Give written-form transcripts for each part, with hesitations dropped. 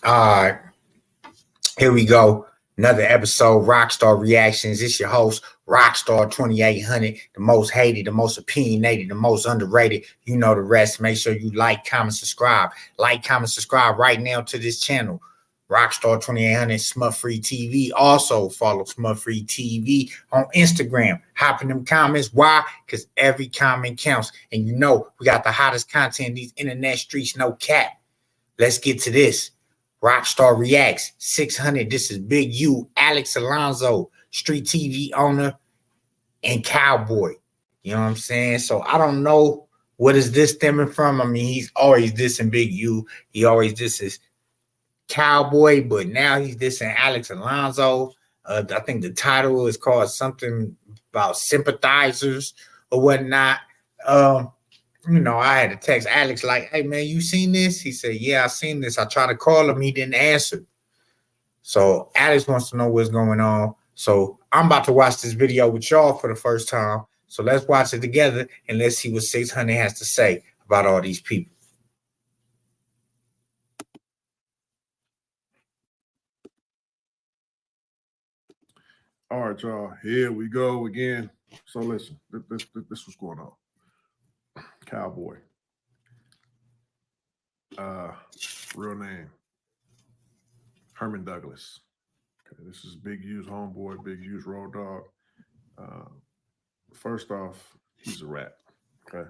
All right, here we go. Another episode, Rockstar Reactions. It's your host, Rockstar 2800, the most hated, the most opinionated, the most underrated. You know the rest. Make sure you like, comment, subscribe. Like, comment, subscribe right now to this channel. Rockstar 2800 smutfree TV. Also follow smutfree TV on Instagram. Hop in them comments. Why? Because every comment counts. And you know we got the hottest content in these internet streets, no cap. Let's get to this. Rocstar Reacts 600. This is Big U, Alex Alonso, street TV owner, and Cowboy. You know what I'm saying? So I don't know what is this stemming from. I mean, he's always dissing Big U. He always disses Cowboy, but now he's dissing Alex Alonso. I think the title is called something about sympathizers or whatnot. You know, I had to text Alex like, hey, man, you seen this? He said, yeah, I seen this. I tried to call him. He didn't answer. So Alex wants to know what's going on. So I'm about to watch this video with y'all for the first time. So let's watch it together and let's see what 600 has to say about all these people. All right, y'all. Here we go again. So listen, this was going on. Cowboy. Real name. Herman Douglas. Okay, this is Big U's homeboy, Big U's road dog. First off, he's a rat. Okay.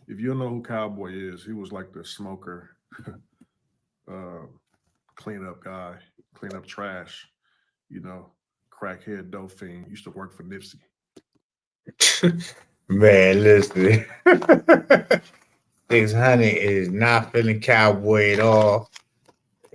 If you don't know who Cowboy is, he was like the smoker, cleanup guy, clean up trash, you know, crackhead dope fiend, used to work for Nipsey. Man, listen. 600 is not feeling Cowboy at all.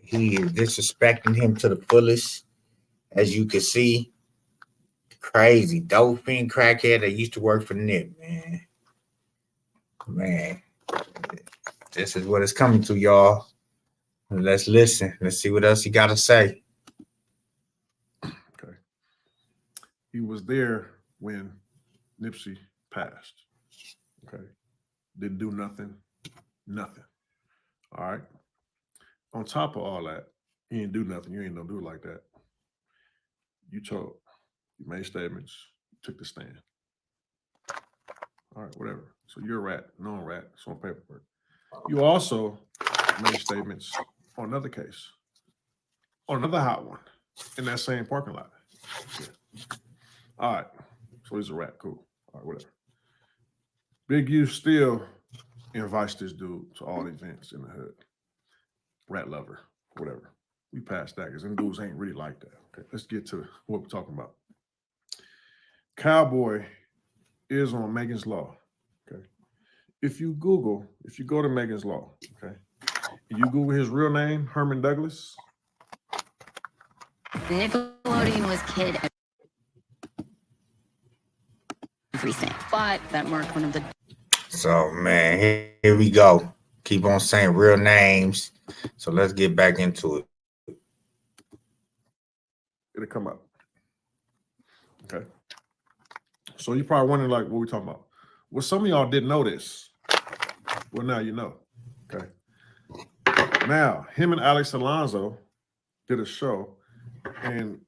He is disrespecting him to the fullest, as you can see. Crazy dope fiend crackhead that used to work for Nip, man. Man, this is what it's coming to, y'all. Let's listen. Let's see what else he got to say. Okay. He was there when Nipsey passed. Okay. Didn't do nothing. Nothing. All right. On top of all that, he didn't do nothing. You ain't gonna do it like that. You told. You made statements. You took the stand. All right, whatever. So you're a rat, known rat. It's on paperwork. You also made statements on another case, on another hot one, in that same parking lot. Yeah. All right. So he's a rat. Cool. All right, whatever. Big U still invites this dude to all events in the hood. Rat lover, whatever. We passed that because them dudes ain't really like that. Okay, let's get to what we're talking about. Cowboy is on Megan's Law. Okay. If you go to Megan's Law, okay, and you Google his real name, Herman Douglas. Nickelodeon was kid everything, but that marked one of the. So, man, here we go. Keep on saying real names. So let's get back into it. It'll come up. Okay. So you're probably wondering, like, what we talking about? Well, some of y'all didn't know this. Well, now you know. Okay. Now, him and Alex Alonso did a show, and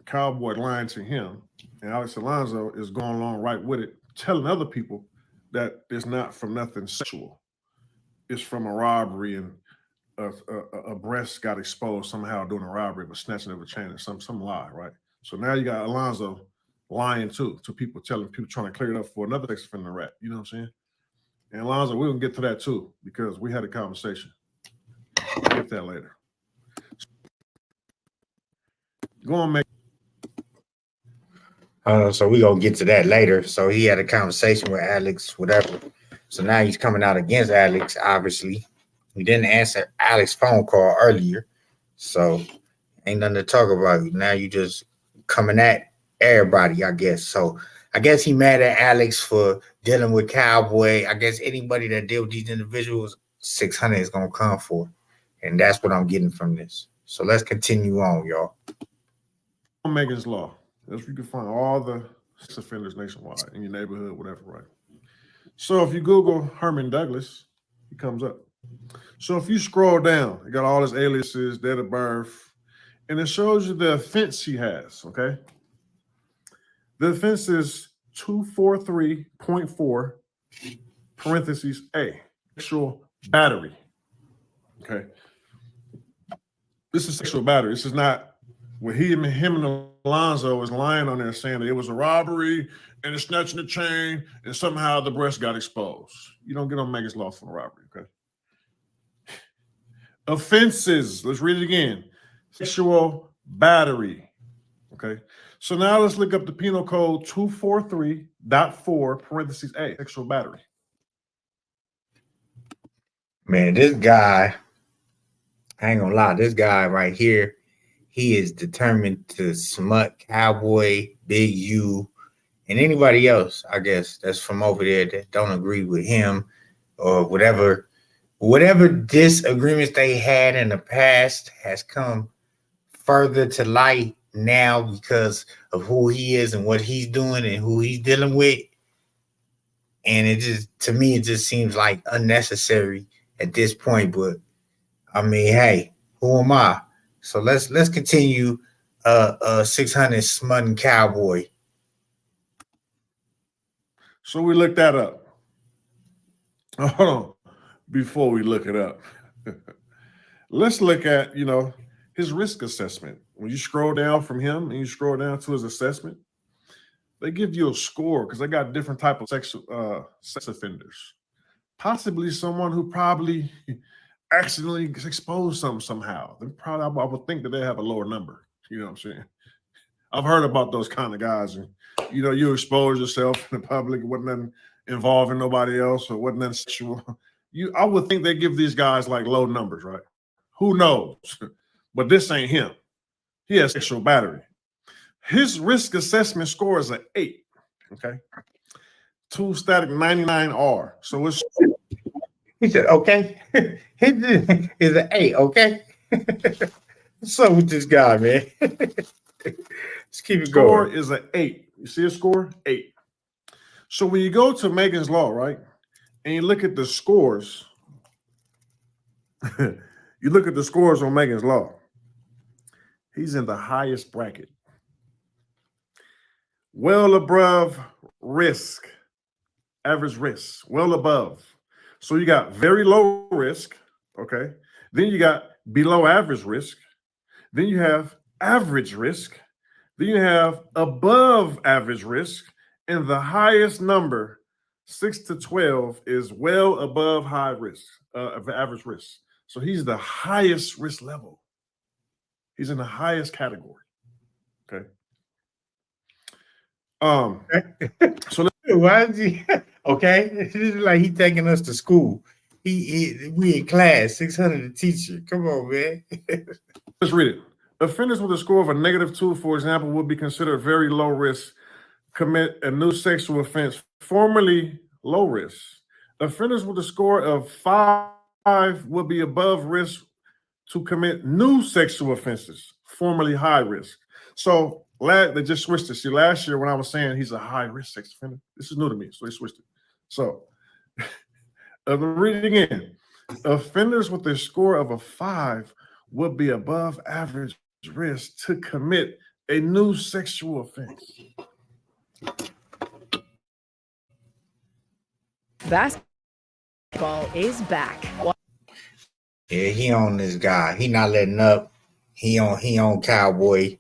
Cowboy lying to him, and Alex Alonso is going along right with it, telling other people that it's not from nothing sexual. It's from a robbery, and a breast got exposed somehow during a robbery, but snatching of a chain or some lie, right? So now you got Alonso lying too, to people, telling people, trying to clear it up for another sex offender rat. You know what I'm saying? And Alonso, we're gonna get to that too, because we had a conversation. We'll get that later. Go on, make. So we're going to get to that later. So he had a conversation with Alex, whatever. So now he's coming out against Alex, obviously. He didn't answer Alex's phone call earlier. So ain't nothing to talk about. Now you just coming at everybody, I guess. So I guess he mad at Alex for dealing with Cowboy. I guess anybody that deal with these individuals, 600 is going to come for. And that's what I'm getting from this. So let's continue on, y'all. Megan's Law. That's where you can find all the sex offenders nationwide in your neighborhood, whatever, right? So if you Google Herman Douglas, he comes up. So if you scroll down, it got all his aliases, date of birth, and it shows you the offense he has, okay? The offense is 243.4, parentheses A, sexual battery, okay? This is sexual battery. This is not where him and Alonso was lying on there saying that it was a robbery and it's snatching the chain and somehow the breast got exposed. You don't get on Megan's Law for a robbery, okay? Offenses, let's read it again. Sexual battery, okay? So now let's look up the penal code 243.4, parentheses A, sexual battery. Man, this guy, I ain't gonna lie, this guy right here, he is determined to smut Cowboy, Big U, and anybody else, I guess, that's from over there that don't agree with him or whatever disagreements they had in the past has come further to light now because of who he is and what he's doing and who he's dealing with. And it just, to me, it just seems like unnecessary at this point. But I mean, hey, who am I? So let's continue 600 smutting Cowboy. So we looked that up. Hold on. Before we look it up, let's look at, his risk assessment. When you scroll down from him and you scroll down to his assessment, they give you a score because they got different type of sex offenders. Possibly someone who probably accidentally exposed something somehow. Then probably I would think that they have a lower number. You know what I'm saying? I've heard about those kind of guys. And, you expose yourself in the public. It wasn't nothing involving nobody else or wasn't nothing sexual. I would think they give these guys like low numbers, right? Who knows? But this ain't him. He has sexual battery. His risk assessment score is an 8. Okay. 2 static 99R. So it's. He said, okay. His is an 8, okay? What's up with this guy, man? Let's keep it Score going. is an 8. You see a score? 8. So when you go to Megan's Law, right, and you look at the scores, on Megan's Law, he's in the highest bracket. Well above risk, average risk, well above. So you got very low risk, okay? Then you got below average risk. Then you have average risk. Then you have above average risk. And the highest number, 6 to 12, is well above high risk, average risk. So he's the highest risk level. He's in the highest category. Okay. So why is he okay? This is like he taking us to school. We in class, 600 teacher. Come on, man. Let's read it. Offenders with a score of a -2, for example, would be considered very low risk, commit a new sexual offense, formerly low risk. Offenders with a score of 5 would be above risk to commit new sexual offenses, formerly high risk. So they just switched it. See, last year when I was saying he's a high risk sex offender, this is new to me, so they switched it. So read it again. Offenders with a score of a 5 would be above average risk to commit a new sexual offense. Basketball is back. Yeah, he on this guy. He not letting up. He on Cowboy.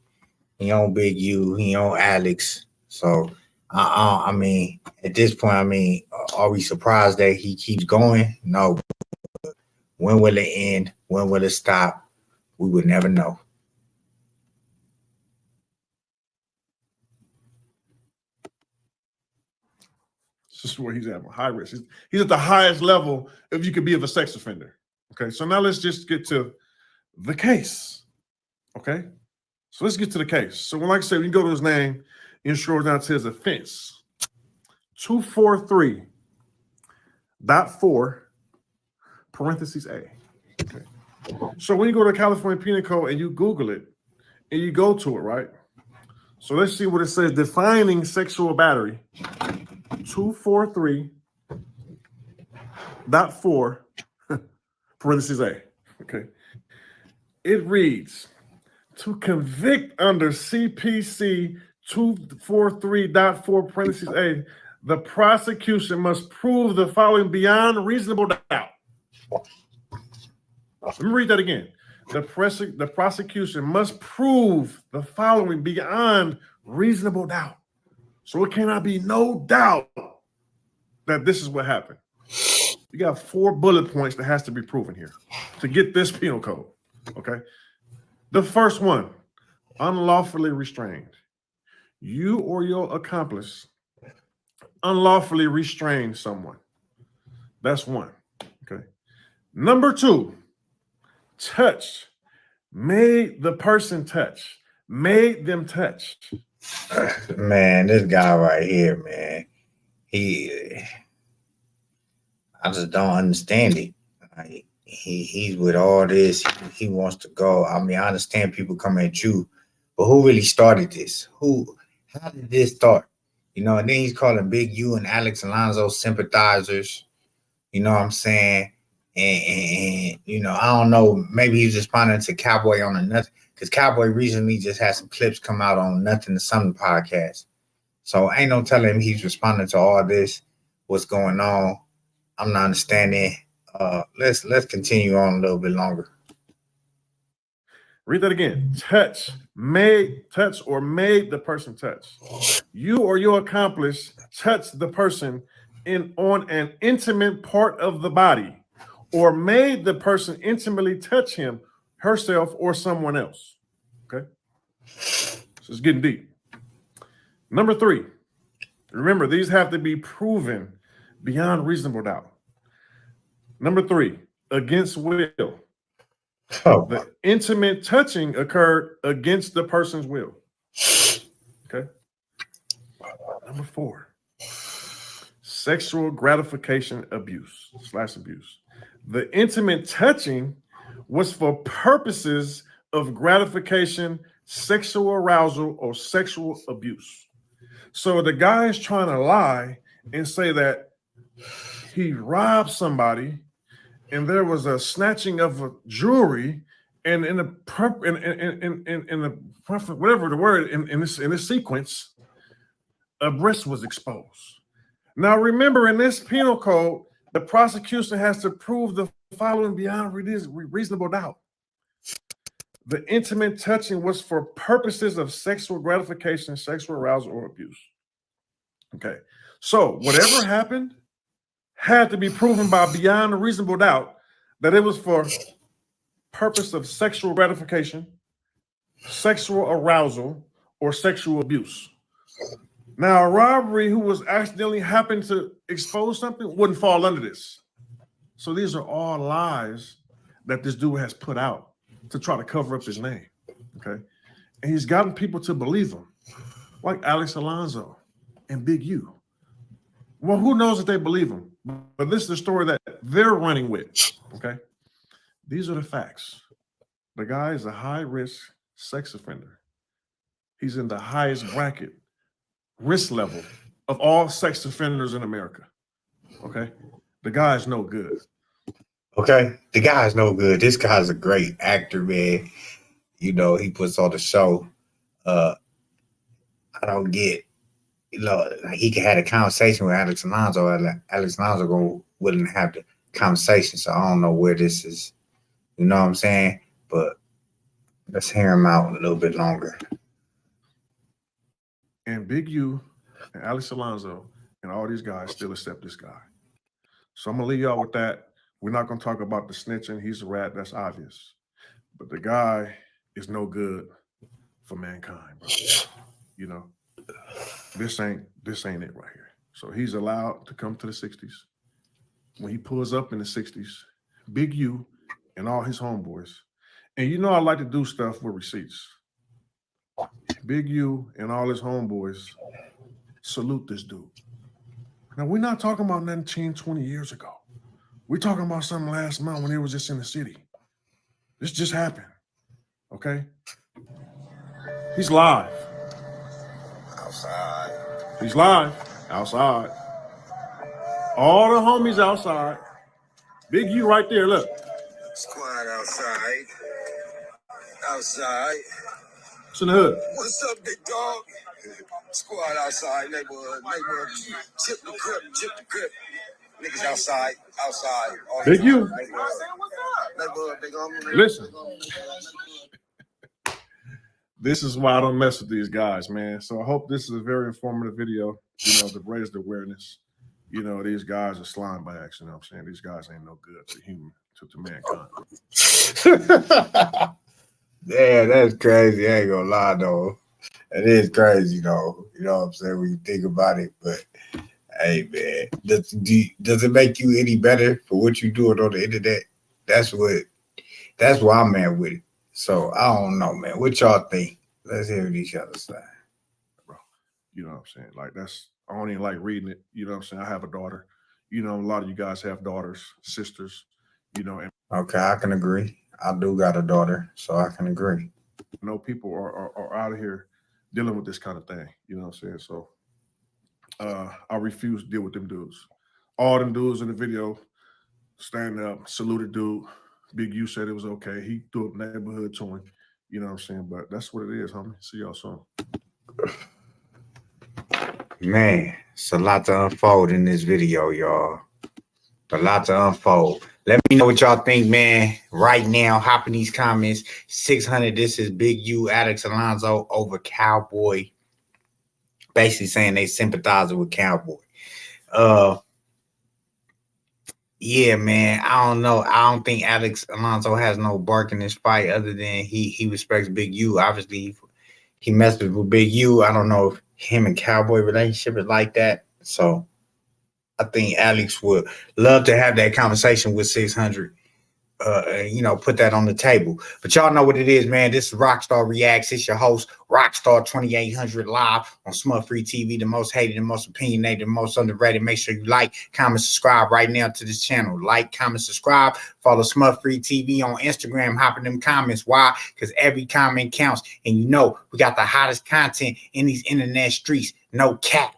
He on Big U. He on Alex. So I mean, at this point, I mean, are we surprised that he keeps going? No. When will it end? When will it stop? We would never know. This is where he's at, high risk. He's at the highest level if you could be of a sex offender. Okay, so now let's just get to the case. Okay, so let's get to the case. So like I said, when you go to his name, you scroll down to his offense. 243.4, parentheses A. Okay. So when you go to California Penal Code and you Google it, and you go to it, right? So let's see what it says. Defining sexual battery. 243.4. parentheses A. Okay. It reads, to convict under CPC 243.4 parentheses A, the prosecution must prove the following beyond reasonable doubt. Let me read that again. The prosecution must prove the following beyond reasonable doubt. So it cannot be no doubt that this is what happened. You got 4 bullet points that has to be proven here to get this penal code. Okay. The first one, unlawfully restrained. You or your accomplice unlawfully restrained someone. That's one. Okay. Number 2, touched. Made the person touch. Made them touch. Man, this guy right here, man. I just don't understand it. Like, he's with all this. He wants to go. I mean, I understand people come at you, but who really started this? How did this start? You know, and then he's calling Big U and Alex Alonso sympathizers. You know what I'm saying? And you know, I don't know. Maybe he's responding to Cowboy on a nothing, because Cowboy recently just had some clips come out on Nothing to Something podcast. So ain't no telling him he's responding to all this. What's going on? I'm not understanding. Let's continue on a little bit longer. Read that again. Touch or made the person touch. You or your accomplice touched the person on an intimate part of the body, or made the person intimately touch him, herself, or someone else. Okay? So it's getting deep. Number 3. Remember, these have to be proven beyond reasonable doubt. Number 3, against will. Oh. The intimate touching occurred against the person's will. Okay. Number 4, sexual gratification abuse / abuse. The intimate touching was for purposes of gratification, sexual arousal, or sexual abuse. So the guy is trying to lie and say that he robbed somebody and there was a snatching of a jewelry, and in the whatever the word in this sequence, a breast was exposed. Now remember, in this penal code, the prosecution has to prove the following beyond reasonable doubt. The intimate touching was for purposes of sexual gratification, sexual arousal, or abuse. Okay, so whatever happened had to be proven by beyond a reasonable doubt that it was for purpose of sexual gratification, sexual arousal, or sexual abuse. Now, a robbery who was accidentally happened to expose something wouldn't fall under this. So these are all lies that this dude has put out to try to cover up his name. Okay, and he's gotten people to believe him, like Alex Alonso and Big U. Well, who knows if they believe him? But this is the story that they're running with. Okay, these are the facts. The guy is a high-risk sex offender. He's in the highest bracket, risk level of all sex offenders in America. Okay, the guy is no good. Okay, the guy's no good. This guy's a great actor, man. You know, he puts on the show. I don't get, you know, like he could have a conversation with Alex Alonso. Alex Alonso wouldn't have the conversation. So I don't know where this is. You know what I'm saying? But let's hear him out a little bit longer. And Big U and Alex Alonso and all these guys still accept this guy. So I'm gonna leave y'all with that. We're not gonna talk about the snitching. He's a rat. That's obvious. But the guy is no good for mankind, bro. You know, this ain't it right here. So he's allowed to come to the 60s. When he pulls up in the 60s, Big U and all his homeboys. And you know I like to do stuff with receipts. Big U and all his homeboys salute this dude. Now, we're not talking about nothing changed 20 years ago. We're talking about something last month when he was just in the city. This just happened, okay? He's live. Outside. He's live. Outside. All the homies outside. Big U right there, look. Squad outside. Outside. It's in the hood. What's up, big dog? Squad outside. Neighborhood. Chip the crib. Niggas outside. All Big the you. Neighborhood, big homie. Listen. This is why I don't mess with these guys, man. So I hope this is a very informative video, to raise the awareness. These guys are slime bags, you know what I'm saying? These guys ain't no good to mankind. Yeah, that's crazy. I ain't gonna lie though. It is crazy though. You know what I'm saying, when you think about it. But hey man, does it make you any better for what you doing on the internet? That's where I'm at with it. So I don't know, man. What y'all think? Let's hear what each other say. Bro, you know what I'm saying? Like I don't even like reading it. You know what I'm saying? I have a daughter. A lot of you guys have daughters, sisters, and okay, I can agree. I do got a daughter, so I can agree. People are out of here dealing with this kind of thing. You know what I'm saying? So I refuse to deal with them dudes. All them dudes in the video, stand up, saluted dude. Big U said it was okay. He threw up neighborhood to him. You know what I'm saying? But that's what it is, homie. See y'all soon. Man, it's a lot to unfold in this video, y'all. A lot to unfold. Let me know what y'all think, man. Right now, hop in these comments. 600, this is Big U, Alex Alonso over Cowboy. Basically saying they sympathizer with Cowboy. Yeah, man. I don't know. I don't think Alex Alonso has no bark in this fight other than he respects Big U. Obviously, he messed with Big U. I don't know if him and Cowboy relationship is like that. So I think Alex would love to have that conversation with 600. Put that on the table. But y'all know what it is, man. This is Rocstar Reacts. It's your host, Rocstar 2800 live on smutfree TV, the most hated, the most opinionated, the most underrated. Make sure you like, comment, subscribe right now to this channel. Like, comment, subscribe. Follow smutfree TV on Instagram. Hop in them comments. Why? Because every comment counts. And we got the hottest content in these internet streets. No cap.